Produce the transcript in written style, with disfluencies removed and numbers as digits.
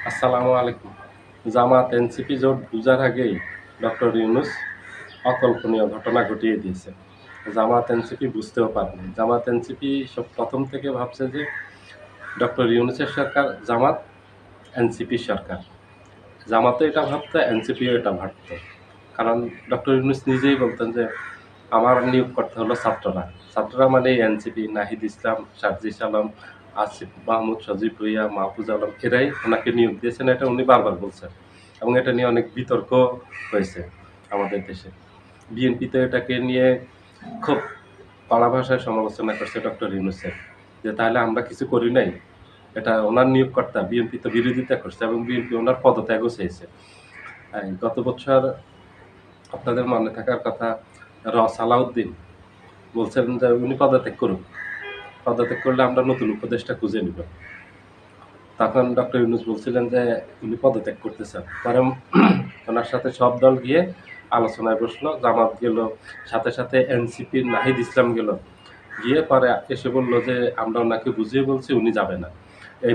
আসসালামু আলাইকুম। জামাত এনসিপি জোট বুঝার আগেই ডক্টর ইউনূস অকল্পনীয় ঘটনা ঘটিয়ে দিয়েছে। জামাত এনসিপি বুঝতেও পারেনি। জামাত এনসিপি প্রথম থেকে ভাবছে যে ডক্টর ইউনূসের সরকার জামাত, এনসিপির সরকার। জামাতও এটা ভাবত, এনসিপিও এটা ভাবত। কারণ ডক্টর ইউনূস নিজেই বলতেন যে আমার নিয়োগকর্তা হলো ছাত্ররা। ছাত্ররা মানেই এনসিপি, নাহিদ ইসলাম, সার্জিস আলম, আসিফ মাহমুদ, সজীব ভুঁইয়া, মাহফুজ আলম এরাই ওনাকে নিয়োগ দিয়েছেন। এটা উনি বারবার বলছেন এবং এটা নিয়ে অনেক বিতর্ক হয়েছে আমাদের দেশে। বিএনপি তো এটাকে নিয়ে খুব কড়া ভাষায় সমালোচনা করছে ডক্টর ইউনূসের, যে তাহলে আমরা কিছু করি নাই। এটা ওনার নিয়োগকর্তা, বিএনপি তো বিরোধিতা করছে এবং বিএনপি ওনার পদত্যাগও চেয়েছে। গত বছর আপনাদের মনে থাকার কথা, সালাউদ্দিন বলছেন যে উনি পদত্যাগ করুন। পদত্যাগ করলে আমরা নতুন উপদেষ্টা খুঁজে নিব। তখন ডক্টর ইউনূস বলছিলেন যে উনি পদত্যাগ করতে চান। পরে ওনার সাথে সব দল গিয়ে আলোচনায় বসলো। জামাত গেল, সাথে সাথে এনসিপির নাহিদ ইসলাম গেল। গিয়ে পরে এসে বলল যে আমরা ওনাকে বুঝিয়ে বলছি, উনি যাবে না। এই